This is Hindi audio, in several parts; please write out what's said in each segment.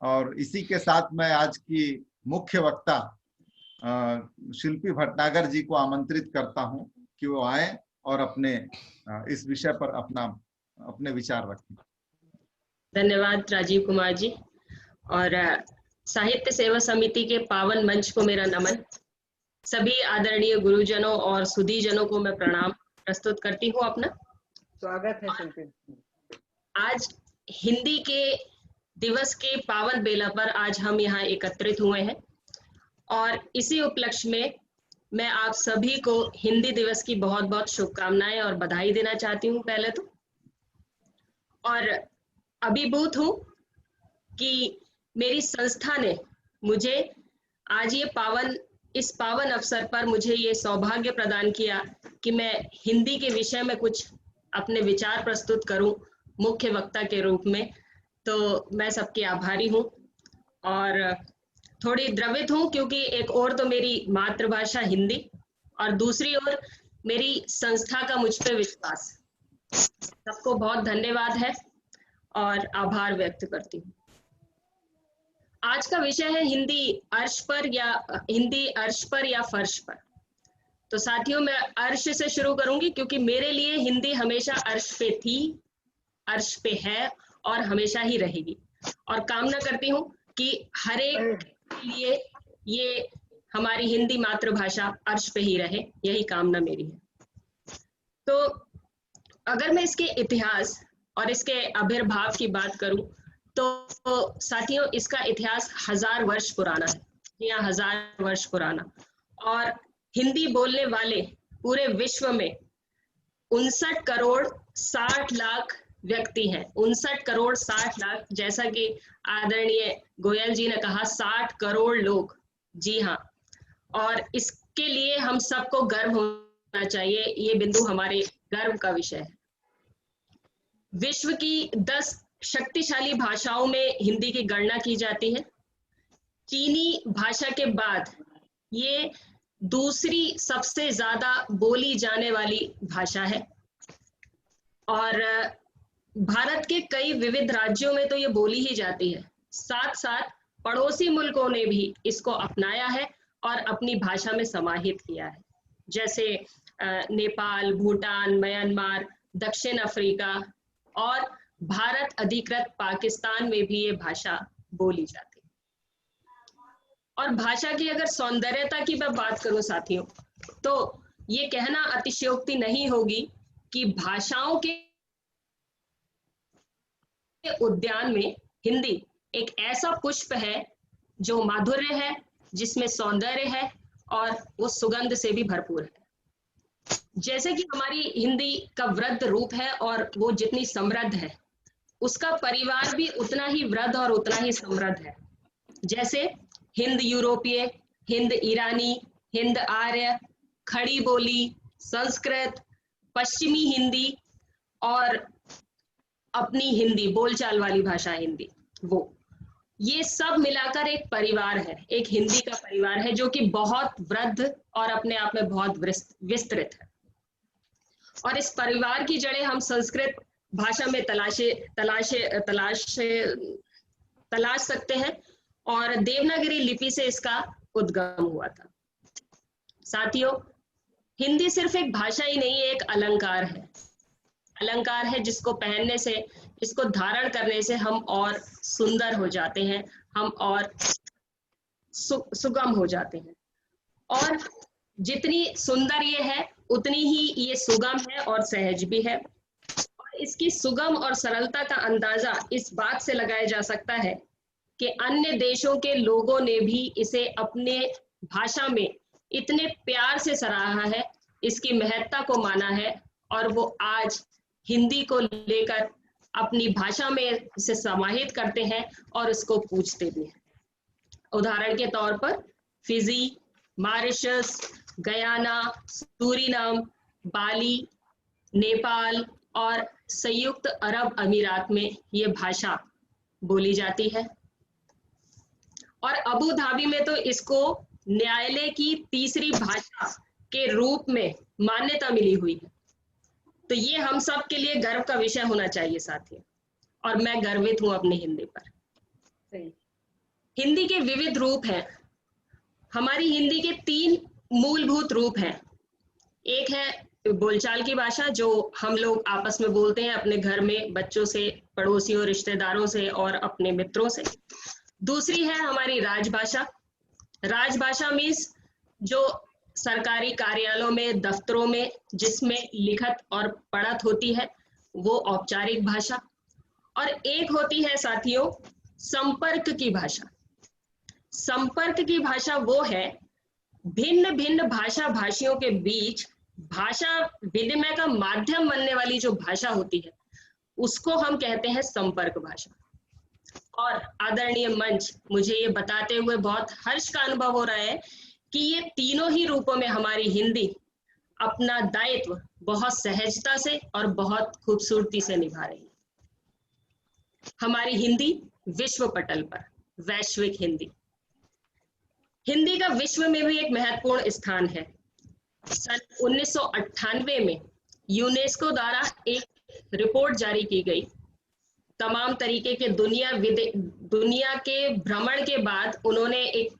और इसी के साथ मैं आज की मुख्य वक्ता शिल्पी भटनागर जी को आमंत्रित करता हूं कि वो आए और अपने इस विषय पर अपने विचार रखें। धन्यवाद राजीव कुमार जी। और साहित्य सेवा समिति के पावन मंच को मेरा नमन। सभी आदरणीय गुरुजनों और सुधीजनों को मैं प्रणाम प्रस्तुत करती हूँ अपना। स्वागत है शिल्पी। आज हिंदी के दिवस के पावन बेला पर आज हम यहाँ एकत्रित हुए हैं और इसी उपलक्ष्य में मैं आप सभी को हिंदी दिवस की बहुत बहुत शुभकामनाएं और बधाई देना चाहती हूँ पहले तो। और अभिभूत हूँ कि मेरी संस्था ने मुझे आज इस पावन अवसर पर मुझे ये सौभाग्य प्रदान किया कि मैं हिंदी के विषय में कुछ अपने विचार प्रस्तुत करूं मुख्य वक्ता के रूप में। तो मैं सबकी आभारी हूं और थोड़ी द्रवित हूं क्योंकि एक ओर तो मेरी मातृभाषा हिंदी और दूसरी ओर मेरी संस्था का मुझ पे विश्वास। सबको बहुत धन्यवाद है और आभार व्यक्त करती हूँ। आज का विषय है हिंदी अर्श पर या फर्श पर। तो साथियों मैं अर्श से शुरू करूंगी क्योंकि मेरे लिए हिंदी हमेशा अर्श पे थी, अर्श पे है और हमेशा ही रहेगी। और कामना करती हूँ कि हर एक के लिए ये हमारी हिंदी मातृभाषा अर्श पे ही रहे, यही कामना मेरी है। तो अगर मैं इसके इतिहास और इसके आविर्भाव की बात करूं तो साथियों इसका इतिहास 1000 वर्ष पुराना है। यहाँ 1000 वर्ष पुराना। और हिंदी बोलने वाले पूरे विश्व में 59 करोड़ 60 लाख व्यक्ति हैं। 59 करोड़ 60 लाख, जैसा कि आदरणीय गोयल जी ने कहा 60 करोड़ लोग। जी हाँ, और इसके लिए हम सबको गर्व होना चाहिए। ये बिंदु हमारे गर्व का विषय है। विश्व की 10 शक्तिशाली भाषाओं में हिंदी की गणना की जाती है। चीनी भाषा के बाद ये दूसरी सबसे ज्यादा बोली जाने वाली भाषा है और भारत के कई विविध राज्यों में तो ये बोली ही जाती है। साथ साथ पड़ोसी मुल्कों ने भी इसको अपनाया है और अपनी भाषा में समाहित किया है, जैसे नेपाल, भूटान, म्यांमार, दक्षिण अफ्रीका और भारत अधिकृत पाकिस्तान में भी ये भाषा बोली जाती है। और भाषा की अगर सौंदर्यता की मैं बात करूं साथियों, तो ये कहना अतिशयोक्ति नहीं होगी कि भाषाओं के उद्यान में हिंदी एक ऐसा पुष्प है जो माधुर्य है, जिसमें सौंदर्य है और वो सुगंध से भी भरपूर है। जैसे कि हमारी हिंदी का वृद्ध रूप है और वो जितनी समृद्ध है, उसका परिवार भी उतना ही वृद्ध और उतना ही समृद्ध है। जैसे हिंद यूरोपीय, हिंद ईरानी, हिंद आर्य, खड़ी बोली, संस्कृत, पश्चिमी हिंदी और अपनी हिंदी बोलचाल वाली भाषा हिंदी, वो ये सब मिलाकर एक परिवार है, एक हिंदी का परिवार है जो कि बहुत वृद्ध और अपने आप में बहुत विस्तृत है। और इस परिवार की जड़ें हम संस्कृत भाषा में तलाश सकते हैं और देवनागरी लिपि से इसका उद्गम हुआ था। साथियों, हिंदी सिर्फ एक भाषा ही नहीं, एक अलंकार है। अलंकार है जिसको पहनने से, इसको धारण करने से हम और सुंदर हो जाते हैं, हम और सुगम हो जाते हैं। और जितनी सुंदर ये है उतनी ही ये सुगम है और सहज भी है। और इसकी सुगम और सरलता का अंदाजा इस बात से लगाया जा सकता है कि अन्य देशों के लोगों ने भी इसे अपने भाषा में इतने प्यार से सराहा है, इसकी महत्ता को माना है और वो आज हिंदी को लेकर अपनी भाषा में इसे समाहित करते हैं और इसको पूछते भी हैं। उदाहरण के तौर पर फिजी, मॉरिशस, गयाना, सूरीनाम, बाली, नेपाल और संयुक्त अरब अमीरात में ये भाषा बोली जाती है। और अबू धाबी में तो इसको न्यायालय की तीसरी भाषा के रूप में मान्यता मिली हुई है। तो ये हम सब के लिए गर्व का विषय होना चाहिए साथियों, और मैं गर्वित हूं अपनी हिंदी पर। सही। हिंदी के विविध रूप हैं। हमारी हिंदी के 3 मूलभूत रूप हैं। एक है बोलचाल की भाषा, जो हम लोग आपस में बोलते हैं अपने घर में, बच्चों से, पड़ोसियों, रिश्तेदारों से और अपने मित्रों से। दूसरी है हमारी राजभाषा। राजभाषा मीन्स जो सरकारी कार्यालयों में, दफ्तरों में जिसमें लिखत और पढ़त होती है, वो औपचारिक भाषा। और एक होती है साथियों संपर्क की भाषा। संपर्क की भाषा वो है भिन्न भिन्न भाषा भाषियों के बीच भाषा विनिमय का माध्यम बनने वाली जो भाषा होती है, उसको हम कहते हैं संपर्क भाषा। और आदरणीय मंच, मुझे ये बताते हुए बहुत हर्ष का अनुभव हो रहा है कि ये तीनों ही रूपों में हमारी हिंदी अपना दायित्व बहुत सहजता से और बहुत खूबसूरती से निभा रही है। हमारी हिंदी विश्व पटल पर, वैश्विक हिंदी, हिंदी का विश्व में भी एक महत्वपूर्ण स्थान है। सन 1998 में यूनेस्को द्वारा एक रिपोर्ट जारी की गई। तमाम तरीके के दुनिया के भ्रमण के बाद उन्होंने एक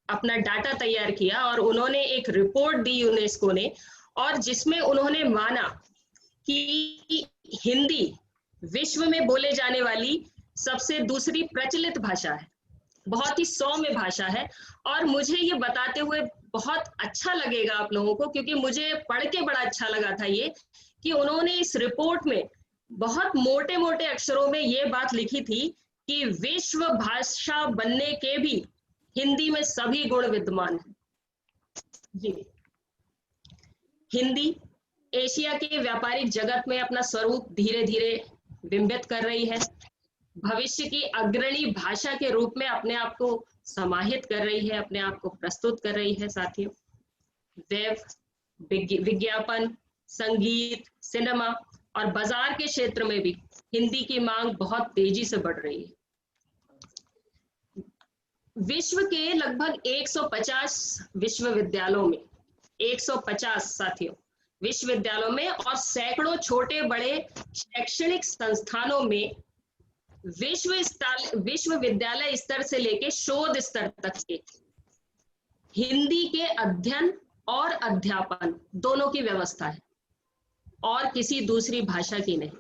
अपना डाटा तैयार किया और उन्होंने एक रिपोर्ट दी यूनेस्को ने, और जिसमें उन्होंने माना कि हिंदी विश्व में बोले जाने वाली सबसे दूसरी प्रचलित भाषा है, बहुत ही सौम्य भाषा है। और मुझे ये बताते हुए बहुत अच्छा लगेगा आप लोगों को, क्योंकि मुझे पढ़ के बड़ा अच्छा लगा था ये कि उन्होंने इस रिपोर्ट में बहुत मोटे मोटे अक्षरों में ये बात लिखी थी कि विश्व भाषा बनने के भी हिंदी में सभी गुण विद्यमान हैं। जी, हिंदी एशिया के व्यापारिक जगत में अपना स्वरूप धीरे धीरे बिंबित कर रही है। भविष्य की अग्रणी भाषा के रूप में अपने आप को समाहित कर रही है, अपने आप को प्रस्तुत कर रही है। साथियों, वेब, विज्ञापन, संगीत, सिनेमा और बाजार के क्षेत्र में भी हिंदी की मांग बहुत तेजी से बढ़ रही है। विश्व के लगभग 150 विश्वविद्यालयों में, 150 साथियों विश्वविद्यालयों में और सैकड़ों छोटे बड़े शैक्षणिक संस्थानों में विश्वविद्यालय स्तर से लेकर शोध स्तर तक के हिंदी के अध्ययन और अध्यापन दोनों की व्यवस्था है, और किसी दूसरी भाषा की नहीं।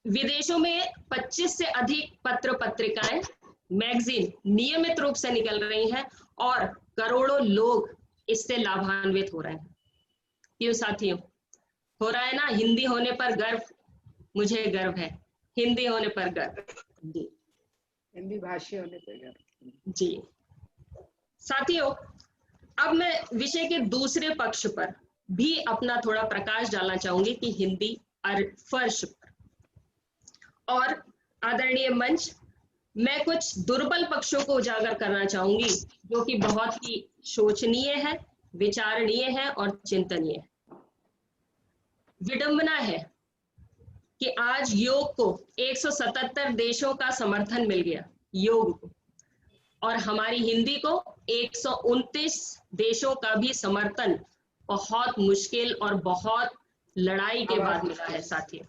विदेशों में 25 से अधिक पत्र पत्रिकाएं, मैगजीन नियमित रूप से निकल रही हैं और करोड़ों लोग इससे लाभान्वित हो रहे हैं। क्यों साथियों? हो रहा है ना? हिंदी होने पर गर्व, मुझे गर्व है। हिंदी होने पर गर्व जी, हिंदी भाषी होने पर गर्व जी। साथियों, अब मैं विषय के दूसरे पक्ष पर भी अपना थोड़ा प्रकाश डालना चाहूंगी कि हिंदी और फर्श पर। और आदरणीय मंच, मैं कुछ दुर्बल पक्षों को उजागर करना चाहूंगी जो कि बहुत ही शोचनीय है, विचारणीय है और चिंतनीय है। विडंबना है कि आज योग को 177 देशों का समर्थन मिल गया, योग को, और हमारी हिंदी को 129 देशों का भी समर्थन बहुत मुश्किल और बहुत लड़ाई के बाद मिला है। साथियों,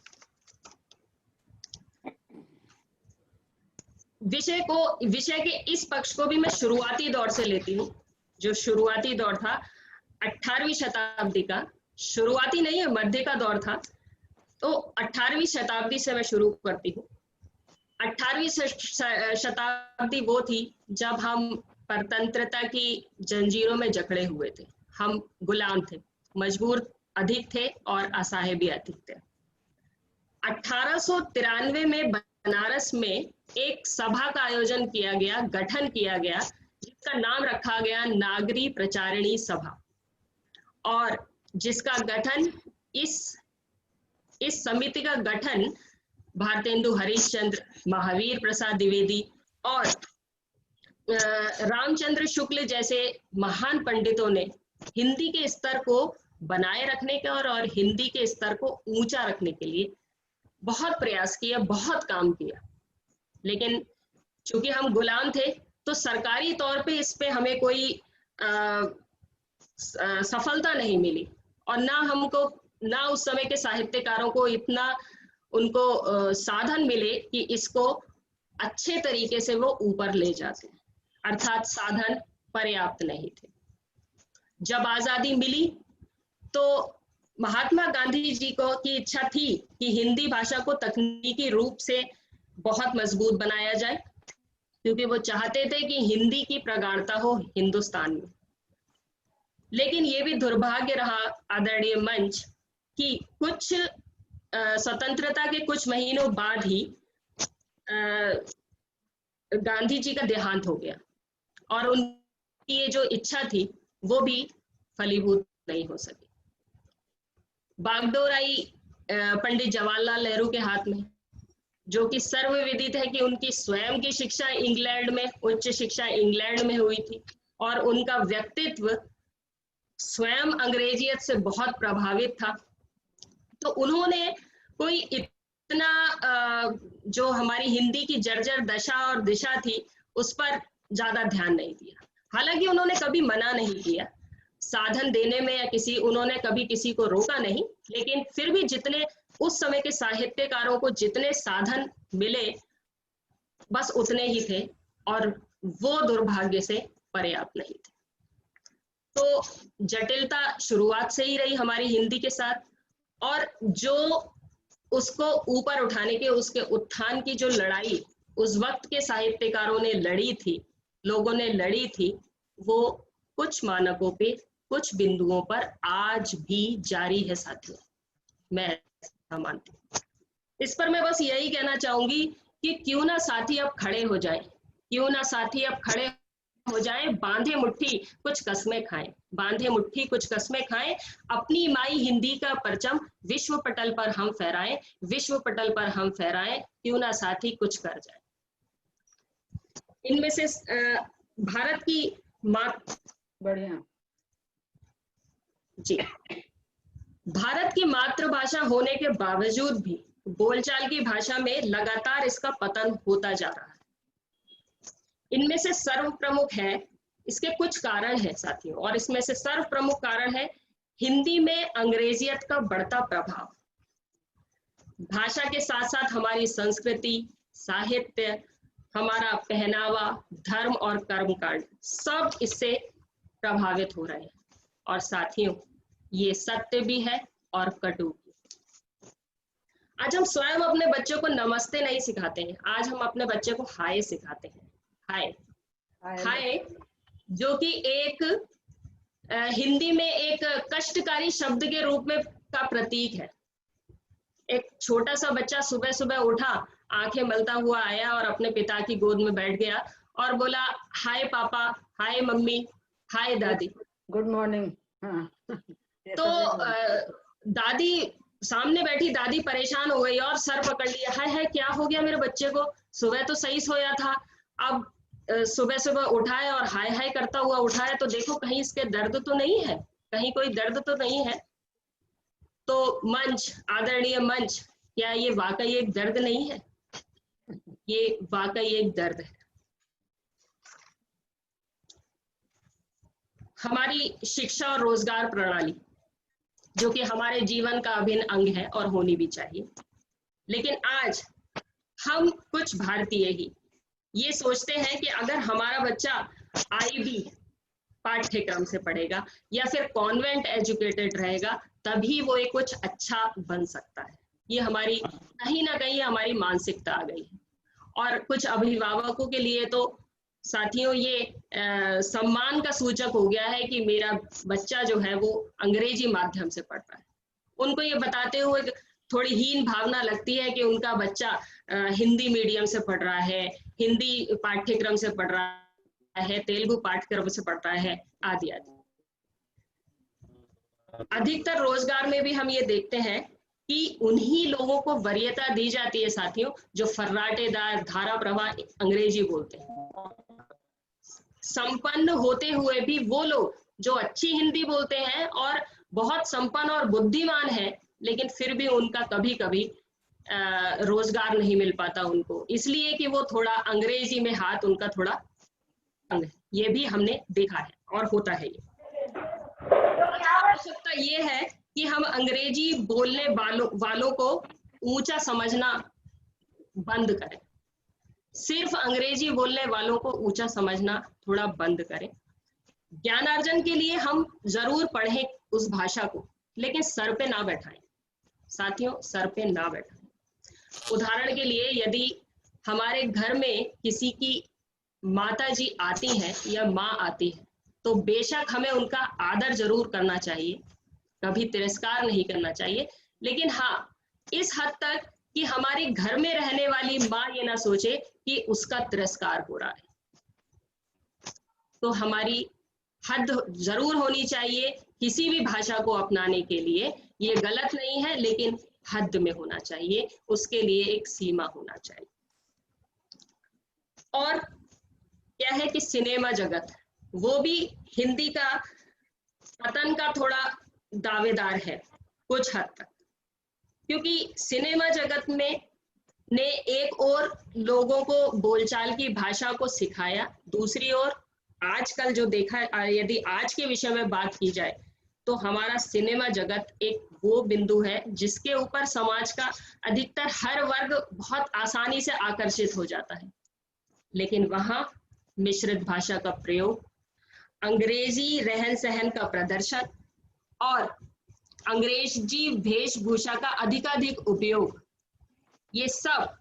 विषय के इस पक्ष को भी मैं शुरुआती दौर से लेती हूँ। जो शुरुआती दौर था 18वीं शताब्दी का, शुरुआती नहीं है, मध्य का दौर था, तो 18वीं शताब्दी से मैं शुरू करती हूँ। 18वीं शताब्दी वो थी जब हम परतंत्रता की जंजीरों में जकड़े हुए थे, हम गुलाम थे, मजबूर अधिक थे और असहाय भी अधिक थे। 1893 में बनारस में एक सभा का आयोजन किया गया, गठन किया गया, जिसका नाम रखा गया नागरी प्रचारिणी सभा, और जिसका गठन इस समिति का गठन भारतेंदु हरिश्चंद्र, महावीर प्रसाद द्विवेदी और रामचंद्र शुक्ल जैसे महान पंडितों ने हिंदी के स्तर को बनाए रखने के और हिंदी के स्तर को ऊंचा रखने के लिए बहुत प्रयास किया, बहुत काम किया। लेकिन चूंकि हम गुलाम थे तो सरकारी तौर पे इस पे हमें कोई सफलता नहीं मिली, और ना उस समय के साहित्यकारों को इतना उनको साधन मिले कि इसको अच्छे तरीके से वो ऊपर ले जाते हैं, अर्थात साधन पर्याप्त नहीं थे। जब आजादी मिली तो महात्मा गांधी जी को की इच्छा थी कि हिंदी भाषा को तकनीकी रूप से बहुत मजबूत बनाया जाए, क्योंकि वो चाहते थे कि हिंदी की प्रगाढ़ता हो हिंदुस्तान में। लेकिन ये भी दुर्भाग्य रहा आदरणीय मंच कि कुछ स्वतंत्रता के कुछ महीनों बाद ही गांधी जी का देहांत हो गया और उनकी ये जो इच्छा थी वो भी फलीभूत नहीं हो सकी। बागडोर आई पंडित जवाहरलाल नेहरू के हाथ में, जो कि सर्वविदित है कि उनकी स्वयं की शिक्षा इंग्लैंड में, उच्च शिक्षा इंग्लैंड में हुई थी और उनका व्यक्तित्व स्वयं अंग्रेजियत से बहुत प्रभावित था। तो उन्होंने कोई इतना जो हमारी हिंदी की जर्जर दशा और दिशा थी उस पर ज्यादा ध्यान नहीं दिया। हालांकि उन्होंने कभी मना नहीं किया साधन देने में या उन्होंने कभी किसी को रोका नहीं, लेकिन फिर भी जितने उस समय के साहित्यकारों को जितने साधन मिले बस उतने ही थे और वो दुर्भाग्य से पर्याप्त नहीं थे। तो जटिलता शुरुआत से ही रही हमारी हिंदी के साथ, और जो उसको ऊपर उठाने के, उसके उत्थान की जो लड़ाई उस वक्त के साहित्यकारों ने लड़ी थी, लोगों ने लड़ी थी, वो कुछ मानकों पे, कुछ बिंदुओं पर आज भी जारी है साथियों, मैं ऐसा मानती हूँ। इस पर मैं बस यही कहना चाहूंगी कि क्यों ना साथी अब खड़े हो जाएं, क्यों ना साथी अब खड़े हो जाएं, बांधे मुट्ठी कुछ कस्में खाएं, बांधे मुट्ठी कुछ कस्में खाएं, अपनी माई हिंदी का परचम विश्व पटल पर हम फहराएं, विश्व पटल पर हम फहराएं, क्यों ना साथी कुछ कर जाए। इनमें से भारत की बढ़िया जी, भारत की मातृभाषा होने के बावजूद भी बोलचाल की भाषा में लगातार इसका पतन होता जा रहा है। इनमें से सर्व प्रमुख है, इसके कुछ कारण हैं साथियों, और इसमें से सर्व प्रमुख कारण है हिंदी में अंग्रेजियत का बढ़ता प्रभाव। भाषा के साथ साथ हमारी संस्कृति, साहित्य, हमारा पहनावा, धर्म और कर्मकांड सब इससे प्रभावित हो रहे हैं। और साथियों, ये सत्य भी है और कटु भी। आज हम स्वयं अपने बच्चों को नमस्ते नहीं सिखाते हैं, आज हम अपने बच्चे को हाय सिखाते हैं। हाय हाय जो कि एक हिंदी में एक कष्टकारी शब्द के रूप में का प्रतीक है। एक छोटा सा बच्चा सुबह सुबह उठा, आंखें मलता हुआ आया और अपने पिता की गोद में बैठ गया और बोला हाय पापा, हाय मम्मी, हाय दादी, गुड मॉर्निंग। तो दादी सामने बैठी, दादी परेशान हो गई और सर पकड़ लिया, हाय हाय क्या हो गया मेरे बच्चे को, सुबह तो सही सोया था, अब सुबह सुबह उठाए और हाय हाय करता हुआ उठाए, तो देखो कहीं इसके दर्द तो नहीं है, कहीं कोई दर्द तो नहीं है। तो मंच, आदरणीय मंच, क्या ये वाकई एक दर्द नहीं है? ये वाकई एक दर्द है। हमारी शिक्षा और रोजगार प्रणाली, जो कि हमारे जीवन का अभिन्न अंग है और होनी भी चाहिए, लेकिन आज हम कुछ भारतीय ही ये सोचते हैं कि अगर हमारा बच्चा आईबी पाठ्यक्रम से पढ़ेगा या फिर कॉन्वेंट एजुकेटेड रहेगा तभी वो एक कुछ अच्छा बन सकता है। ये हमारी कहीं ना कहीं हमारी मानसिकता आ गई है। और कुछ अभिभावकों के लिए तो साथियों ये सम्मान का सूचक हो गया है कि मेरा बच्चा जो है वो अंग्रेजी माध्यम से पढ़ रहा है। उनको ये बताते हुए थोड़ी हीन भावना लगती है कि उनका बच्चा हिंदी मीडियम से पढ़ रहा है, हिंदी पाठ्यक्रम से पढ़ रहा है, तेलुगु पाठ्यक्रम से पढ़ रहा है, आदि आदि। अधिकतर रोजगार में भी हम ये देखते हैं कि उन्हीं लोगों को वरीयता दी जाती है साथियों जो फर्राटेदार धारा प्रवाह अंग्रेजी बोलते हैं। संपन्न होते हुए भी वो लोग जो अच्छी हिंदी बोलते हैं और बहुत संपन्न और बुद्धिमान है, लेकिन फिर भी उनका कभी कभी रोजगार नहीं मिल पाता उनको, इसलिए कि वो थोड़ा अंग्रेजी में हाथ उनका थोड़ा तंग है। ये भी हमने देखा है और होता है। ये आवश्यकता ये है कि हम अंग्रेजी बोलने वालों को ऊंचा समझना बंद करें। सिर्फ अंग्रेजी बोलने वालों को ऊंचा समझना थोड़ा बंद करें। ज्ञानार्जन के लिए हम जरूर पढ़ें उस भाषा को, लेकिन सर पे ना बैठाएं साथियों, सर पे ना बैठाएं। उदाहरण के लिए यदि हमारे घर में किसी की माता जी आती हैं या माँ आती है, तो बेशक हमें उनका आदर जरूर करना चाहिए, कभी तिरस्कार नहीं करना चाहिए, लेकिन हाँ इस हद तक कि हमारे घर में रहने वाली माँ ये ना सोचे कि उसका तिरस्कार हो रहा है। तो हमारी हद जरूर होनी चाहिए किसी भी भाषा को अपनाने के लिए। ये गलत नहीं है, लेकिन हद में होना चाहिए, उसके लिए एक सीमा होना चाहिए। और क्या है कि सिनेमा जगत वो भी हिंदी का पतन का थोड़ा दावेदार है कुछ हद तक, क्योंकि सिनेमा जगत में ने एक और लोगों को बोलचाल की भाषा को सिखाया, दूसरी ओर आजकल जो देखा, यदि आज के विषय में बात की जाए तो हमारा सिनेमा जगत एक वो बिंदु है जिसके ऊपर समाज का अधिकतर हर वर्ग बहुत आसानी से आकर्षित हो जाता है। लेकिन वहां मिश्रित भाषा का प्रयोग, अंग्रेजी रहन सहन का प्रदर्शन और अंग्रेजी वेशभूषा का अधिकाधिक उपयोग, ये सब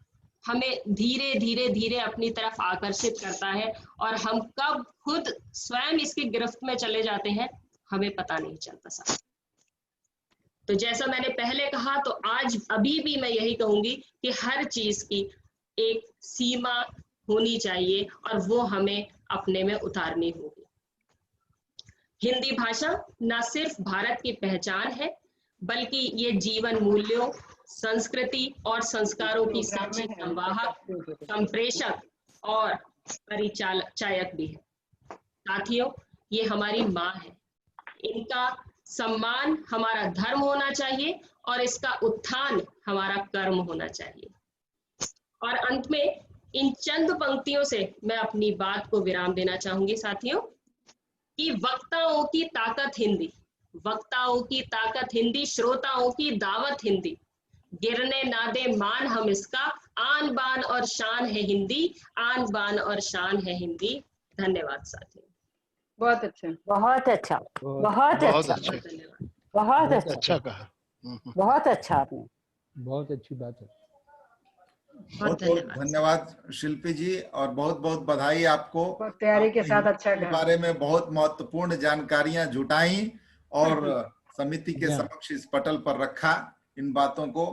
हमें धीरे धीरे धीरे अपनी तरफ आकर्षित करता है, और हम कब खुद स्वयं इसकी गिरफ्त में चले जाते हैं हमें पता नहीं चलता साहब। तो जैसा मैंने पहले कहा, तो आज अभी भी मैं यही कहूंगी कि हर चीज की एक सीमा होनी चाहिए और वो हमें अपने में उतारनी होगी। हिंदी भाषा न सिर्फ भारत की पहचान है, बल्कि ये जीवन मूल्यों, संस्कृति और संस्कारों की सच्ची संवाहक, संप्रेषक और परिचायक भी है। साथियों, ये हमारी माँ है, इनका सम्मान हमारा धर्म होना चाहिए और इसका उत्थान हमारा कर्म होना चाहिए। और अंत में इन चंद पंक्तियों से मैं अपनी बात को विराम देना चाहूंगी साथियों, कि वक्ताओं की ताकत हिंदी, वक्ताओं की ताकत हिंदी, श्रोताओं की दावत हिंदी, गिरने ना दे मान हम इसका, आन बान और शान है हिंदी, आन बान और शान है हिंदी। धन्यवाद साथियों। बहुत अच्छा, बहुत अच्छा, बहुत अच्छा, धन्यवाद। बहुत अच्छा कहा। बहुत अच्छा आपने, बहुत अच्छी बात है। बहुत बहुत धन्यवाद शिल्पी जी, और बहुत बहुत बधाई आपको। बहुत तैयारी के साथ अच्छा के कहा। बारे में बहुत महत्वपूर्ण जानकारियां जुटाई और समिति के समक्ष इस पटल पर रखा इन बातों को,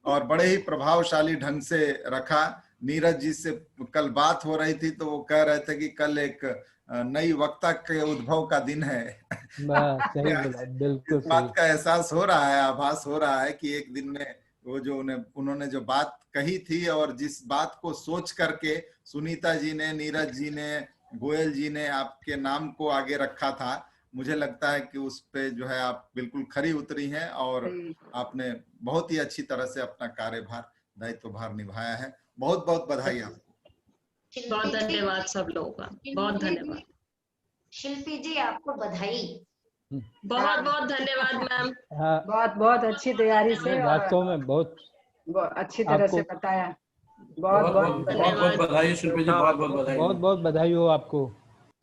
और बड़े ही प्रभावशाली ढंग से रखा। नीरज जी से कल बात हो रही थी तो वो कह रहे थे कि कल एक नई वक्ता के उद्भव का दिन है। सही बोला, बिल्कुल इस बात का एहसास हो रहा है, आभास हो रहा है कि एक दिन में वो जो उन्होंने जो बात कही थी और जिस बात को सोच करके सुनीता जी ने, नीरज जी ने, गोयल जी ने आपके नाम को आगे रखा था, मुझे लगता है कि उस पे जो है आप बिल्कुल खरी उतरी हैं और आपने बहुत ही अच्छी तरह से अपना कार्यभार, दायित्व भार निभाया है। बहुत बहुत बधाई आपको। बहुत धन्यवाद सब लोगों का, बहुत धन्यवाद। शिल्पी जी आपको बधाई। बहुत बहुत धन्यवाद मैम। हाँ, बहुत बहुत अच्छी तैयारी से वास्तव में बहुत अच्छी तरह से बताया। बहुत बहुत धन्यवाद, बधाई शिल्पी जी, बहुत बहुत बधाई। बहुत बहुत बधाई हो आपको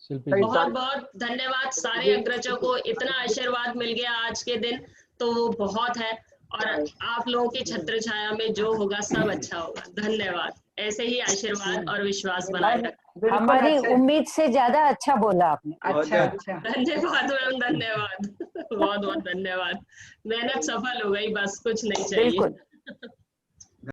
शिल्पी जी। बहुत बहुत धन्यवाद सारे अग्रजों को, इतना आशीर्वाद मिल गया आज के दिन तो वो बहुत है, और आप लोगों की छत्र छाया में जो होगा सब अच्छा होगा। धन्यवाद, ऐसे ही आशीर्वाद और विश्वास बनाए रखें। हमारी उम्मीद से ज्यादा अच्छा बोला आपने। अच्छा अच्छा, धन्यवाद मैम, धन्यवाद। बहुत बहुत धन्यवाद। मेहनत सफल हो गई, बस कुछ नहीं चाहिए। बिल्कुल।